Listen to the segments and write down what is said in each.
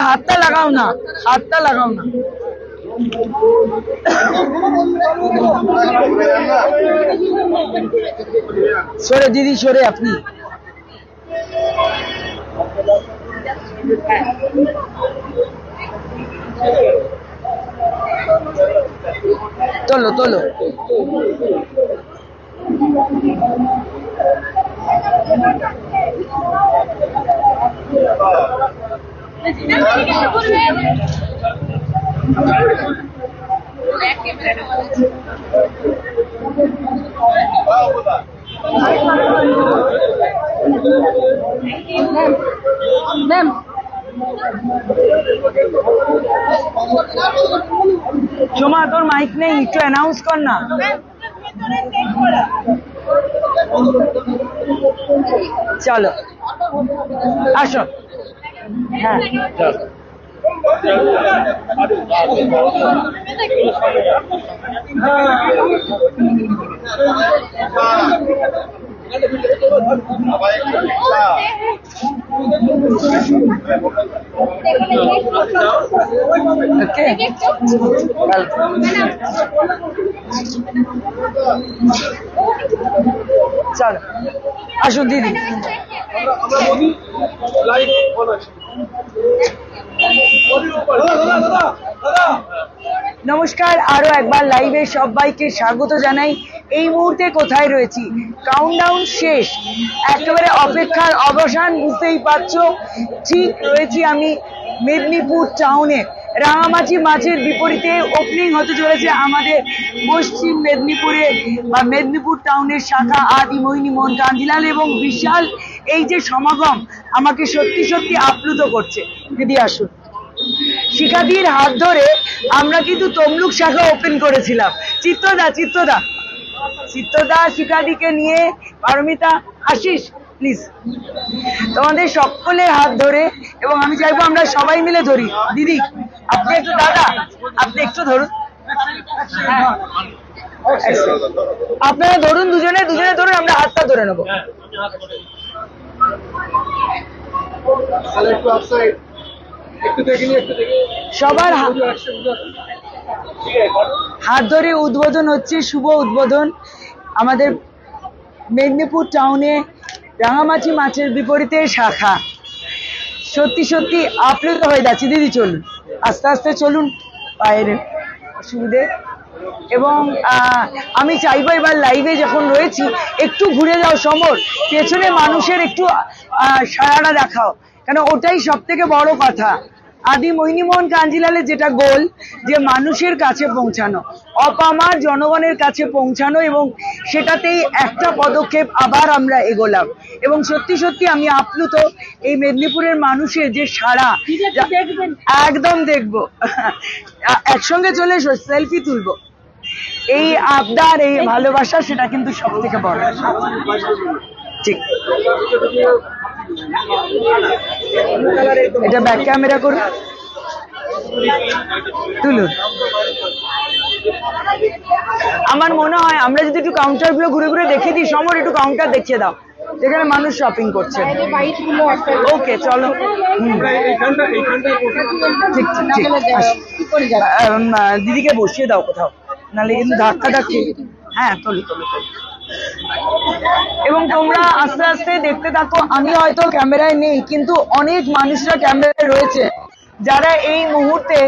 হাতটা লাগাও না, হাতটা লাগাও না। সরে দিদি, সরে আপনি। তোলো তোলো। সোমা তোর মাইক নেই, একটু অ্যানাউন্স কর না। চলো আসো। হ্যাঁ চলো আসুন দিদি। নমস্কার, আরো একবার লাইভে সবাইকে স্বাগত জানাই। এই মুহূর্তে কোথায় রয়েছি? কাউন্টডাউন শেষ, একেবারে অপেক্ষার অবসান, বুঝতেই পারছো। ঠিক রয়েছি আমি মেদিনীপুর টাউনে। রাঙামাটি মাছের বিপরীতে ওপেনিং হতে চলেছে আমাদের পশ্চিম মেদিনীপুরে বা মেদিনীপুর টাউনের শাখা আদি মোহিনী মোহন কাঞ্জিলাল, এবং বিশাল এই যে সমাগম আমাকে সত্যি সত্যি আপ্লুত করছে। দিদি আসুন। শিখাদির হাত ধরে আমরা কিন্তু তমলুক শাখা ওপেন করেছিলাম। চিত্রদা চিত্রদা চিত্রদা শিখাদিকে নিয়ে, পারমিতা, আশিস প্লিজ, তোমাদের সকলের হাত ধরে, এবং আমি চাইবো আমরা সবাই মিলে ধরি। দিদি আপনি একটু, দাদা আপনি একটু ধরুন। আপনারা ধরুন, দুজনে দুজনে ধরুন, আমরা হাতটা ধরে নেবো। সবার হাত ধরে উদ্বোধন হচ্ছে, শুভ উদ্বোধন আমাদের মেদিনীপুর টাউনে রাঙামাটি মাছের বিপরীতে শাখা। সত্যি সত্যি আপ্লুত হয়ে যাচ্ছে। দিদি চলুন, আস্তে আস্তে চলুন, পায়ের অসুবিধে। এবং আমি চাইবো এবার লাইভে যখন রয়েছি একটু ঘুরে যাও সমর, পেছনে মানুষের একটু সারাটা দেখাও, কেন ওটাই সব থেকে বড় কথা। আদি মোহিনীমোহন কাঞ্জিলালের যেটা গোল, যে মানুষের কাছে পৌঁছানো, অপামার জনগণের কাছে পৌঁছানো, এবং সেটাতেই একটা পদক্ষেপ আবার আমরা এগোলাম। এবং সত্যি সত্যি আমি আপ্লুত এই মেদিনীপুরের মানুষের যে সাড়া। একদম দেখবো, একসঙ্গে চলে এসো, সেলফি তুলবো। এই আবদার, এই ভালোবাসা, সেটা কিন্তু সব থেকে বড়। ঠিক, এটা ব্যাক ক্যামেরা করুন, তুলুন। আমার মনে হয় আমরা যদি একটু কাউন্টার গুলো ঘুরে ঘুরে দেখিয়ে দিই, সমর একটু কাউন্টার দেখিয়ে দাও যেখানে মানুষ শপিং করছে। ওকে চলো। ঠিক ঠিক, দিদিকে বসিয়ে দাও কোথাও, নাহলে কিন্তু ধাক্কা ধাক্কি। হ্যাঁ তোলো তোলো তোলো। এবং তোমরা আস্তে আস্তে দেখতে থাকো। আমি হয়তো ক্যামেরায় নেই, কিন্তু অনেক মানুষরা ক্যামেরায় রয়েছে যারা এই মুহূর্তে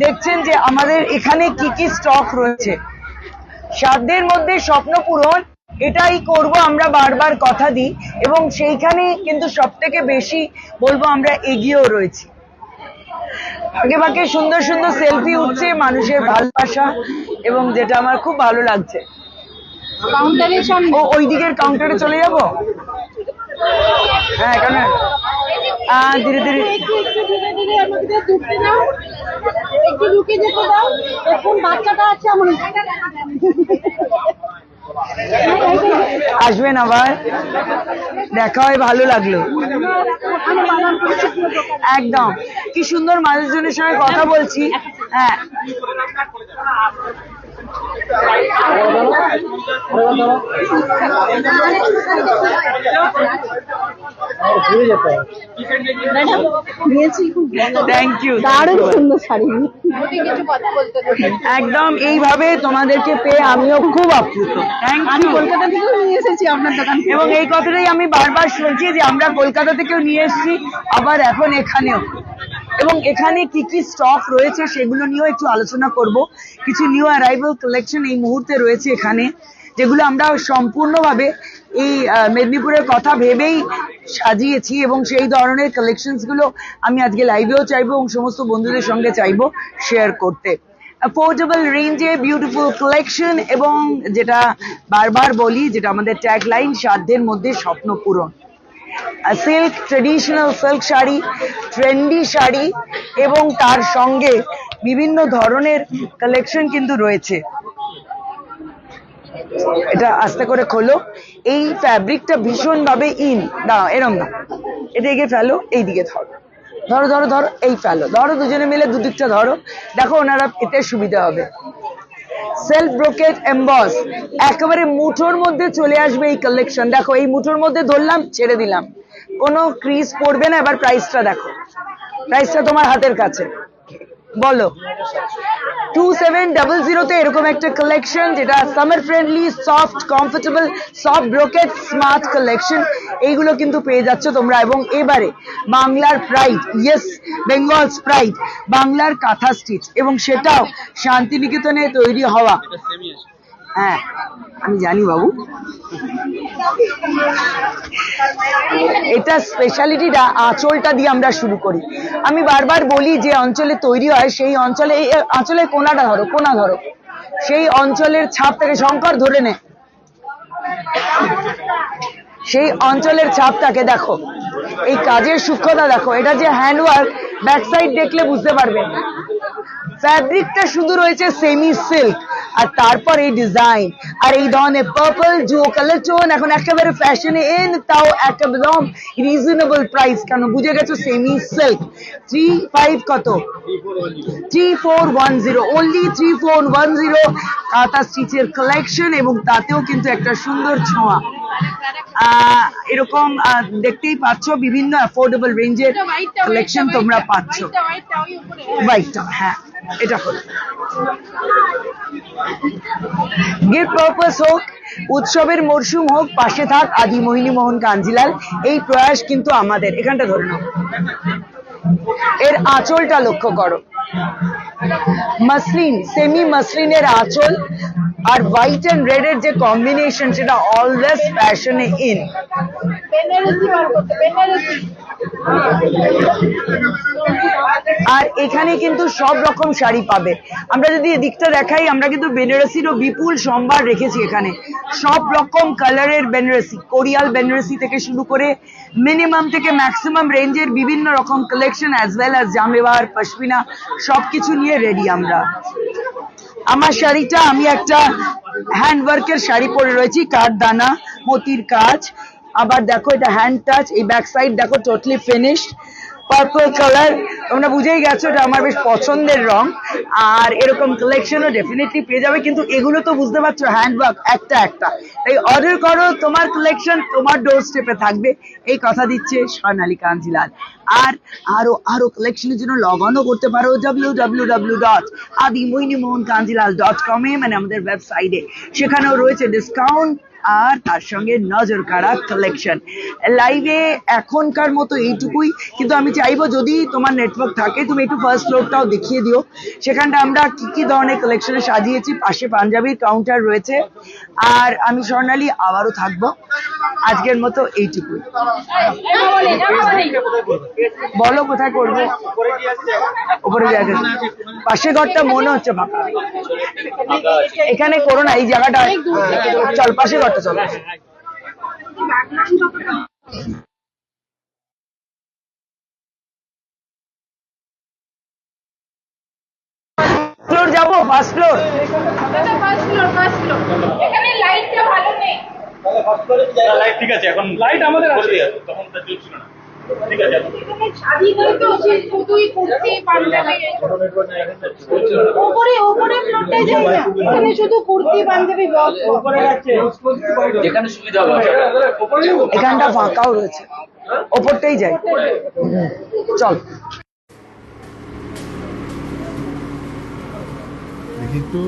দেখছেন যে আমাদের এখানে কি কি স্টক রয়েছে। সাধ্যের মধ্যে স্বপ্ন পূরণ, এটাই করব আমরা, বারবার কথা দিই, এবং সেইখানে কিন্তু সব থেকে বেশি বলবো আমরা এগিয়েও রয়েছি। আগে ভাগে সুন্দর সুন্দর সেলফি উঠছে, মানুষের ভালোবাসা, এবং যেটা আমার খুব ভালো লাগছে। ও ওই দিকের কাউন্টারে চলে যাব। হ্যাঁ কেন, ধীরে ধীরে আসবেন আবার, দেখা হয়, ভালো লাগলো। একদম, কি সুন্দর মানুষজনের সঙ্গে কথা বলছি। হ্যাঁ থ্যাংক ইউ। দারুণ সুন্দর শাড়ি। একদম এইভাবে তোমাদেরকে পেয়ে আমিও খুব আপ্লুত। থ্যাংক আমি ইউ। কলকাতা থেকেও নিয়ে এসেছি আপনার দোকান থেকে। এবং এই কথাটাই আমি বারবার শুনছি যে আমরা কলকাতা থেকেও নিয়ে এসেছি, আবার এখন এখানেও। এবং এখানে কি কি স্টক রয়েছে সেগুলো নিয়েও একটু আলোচনা করব। কিছু নিউ অ্যারাইভাল কালেকশন এই মুহূর্তে রয়েছে এখানে, যেগুলো আমরা সম্পূর্ণভাবে এই মেদিনীপুরের কথা ভেবেই সাজিয়েছি, এবং সেই ধরনের কালেকশনস গুলো আমি আজকে লাইভেও চাইবো এবং সমস্ত বন্ধুদের সঙ্গে চাইবো শেয়ার করতে। অ্যাফোর্ডেবল রেঞ্জে বিউটিফুল কালেকশন, এবং যেটা বারবার বলি, যেটা আমাদের ট্যাগ লাইন, সাধ্যের মধ্যে স্বপ্ন পূরণ। Silk, traditional silk sari, trendy sari, এবং তার সঙ্গে বিভিন্ন ধরনের কালেকশন কিন্তু রয়েছে। এটা আস্তে করে খোলো। এই ফ্যাব্রিকটা ভীষণ ভাবে দাঁড়াও, এরম না, এটা এগিয়ে ফেলো, এই দিকে ধরো, ধরো ধরো ধরো, এই ফেলো, ধরো, দুজনে মিলে দুদিকটা ধরো, দেখো ওনারা এতে সুবিধা হবে। সেলফ ব্রোকেট এমবস, একেবারে মুঠোর মধ্যে চলে আসবে এই কালেকশন। দেখো এই মুঠোর মধ্যে ধরলাম, ছেড়ে দিলাম, কোনো ক্রিজ পড়বে না। এবার প্রাইসটা দেখো, প্রাইসটা তোমার হাতের কাছে, বলো। 2700 তে এরকম একটা কালেকশন, যেটা summer friendly, soft, comfortable, soft brocade, smart collection, এইগুলো কিন্তু পেয়ে যাচ্ছ তোমরা। এবং এবারে বাংলার প্রাইড, ইয়েস, বেঙ্গলস প্রাইড, বাংলার কাঁথা স্টিচ, এবং সেটাও শান্তিনিকেতনে তৈরি হওয়া। হ্যাঁ আমি জানি বাবু, এটা স্পেশালিটিটা আঁচলটা দিয়ে আমরা শুরু করি। আমি বারবার বলি যে অঞ্চলে তৈরি হয় সেই অঞ্চলে, এই আঁচলের কোনাটা ধরো, কোনা ধরো, সেই অঞ্চলের ছাপ থেকে, শঙ্কর ধরে নে, সেই অঞ্চলের ছাপটাকে দেখো, এই কাজের সূক্ষ্মতা দেখো, এটা যে হ্যান্ডওয়ার্ক, ব্যাক সাইড দেখলে বুঝতে পারবে। ফ্যাব্রিকটা শুধু রয়েছে সেমি সিল্ক, আর তারপর এই ডিজাইন, আর এই ধরনের পার্পল যে কালার টোন এখন একেবারে ফ্যাশনে ইন, তাও একদম রিজনেবল প্রাইস। কেন বুঝে গেছো? সেমি সিল্ক 35 কত, 3410, অনলি 3410 কাঁথা স্টিচের কালেকশন, এবং তাতেও কিন্তু একটা সুন্দর ছোঁয়া। এরকম দেখতেই পাচ্ছ বিভিন্ন অ্যাফোর্ডেবল রেঞ্জের কালেকশন তোমরা পাচ্ছ। হোয়াইটটা, হ্যাঁ এটা হলো গিফট পারপাস হোক, উৎসবের মরশুম হোক, পাশে থাক আদি মোহিনী মোহন কাঞ্জিলাল, এই প্রয়াস কিন্তু আমাদের। এখানটা ধরে নাও, এর আঁচলটা লক্ষ্য করো, মাসলিন, সেমি মাসলিনের আঁচল, আর হোয়াইট এন্ড রেড এর যে কম্বিনেশন, সেটা অলওয়েজ ফ্যাশনে ইন। আর এখানে কিন্তু সব রকম শাড়ি পাবে। আমরা যদি এদিকটা দেখাই, আমরা কিন্তু বেনারসিরও বিপুল সম্ভার রেখেছি এখানে। সব রকম কালারের বেনারসি, কোরিয়াল বেনারসি থেকে শুরু করে মিনিমাম থেকে ম্যাক্সিমাম রেঞ্জের বিভিন্ন রকম collection, as well as jamawar, pashmina, সবকিছু নিয়ে রেডি আমরা। আমার শাড়িটা, আমি একটা হ্যান্ডওয়ার্কের শাড়ি পরে রয়েছি, কাঠদানা মতির কাজ, আবার দেখো এটা হ্যান্ড টাচ, এই ব্যাক সাইড দেখো টোটালি ফিনিশড, পার্পল কালার, তোমরা বুঝেই গেছো এটা আমার বেশ পছন্দের রং। আর এরকম কালেকশনও ডেফিনেটলি পেয়ে যাবে, কিন্তু এগুলো তো বুঝতে পারছো হ্যান্ডওয়ার্ক একটা একটা, তাই অর্ডার করো, তোমার কালেকশন তোমার ডোর স্টেপে থাকবে, এই কথা দিচ্ছে স্বর্ণালী কাঞ্জিলাল। আর আরো আরো কালেকশনের জন্য লগ অনও করতে পারো www.adimohinimohankanjilal.com এ, মানে আমাদের ওয়েবসাইটে। সেখানেও রয়েছে ডিসকাউন্ট আর তার সঙ্গে নজর কাড়া কালেকশন। লাইভে এখনকার মতো এইটুকুই, কিন্তু আমি চাইবো যদি তোমার নেটওয়ার্ক থাকে তুমি একটু ফার্স্ট ফ্লোরটাও দেখিয়ে দিও, সেখানটা আমরা কি কি ধরনের কালেকশনে সাজিয়েছি। পাশে পাঞ্জাবির কাউন্টার রয়েছে। আর আমি স্বর্ণালী আবারও থাকবো, আজকের মতো এইটুকুই। বলো কোথায় করবো? উপরে জায়গা, পাশে ঘরটা মনে হচ্ছে ফাঁকা, এখানে করো না, এই জায়গাটা চল, পাশে ঘরটা চলো। ফ্লোর যাবো, ফার্স্ট ফ্লোর। এখানে লাইটটা ভালো নেই। লাইট ঠিক আছে, এখন লাইট আমাদের আছে, তখন তা চলছিল না। শাদি করে তো শুধুই কুর্তি পাঞ্জাবি ওপরে ওপরে ফ্লোরটাই যাই না, এখানে শুধু কুর্তি পাঞ্জাবি বক্স যেখানে সুবিধা হবে এখানটা ফাঁকাও রয়েছে, ওপরটাই যাই। চল। দেখি তো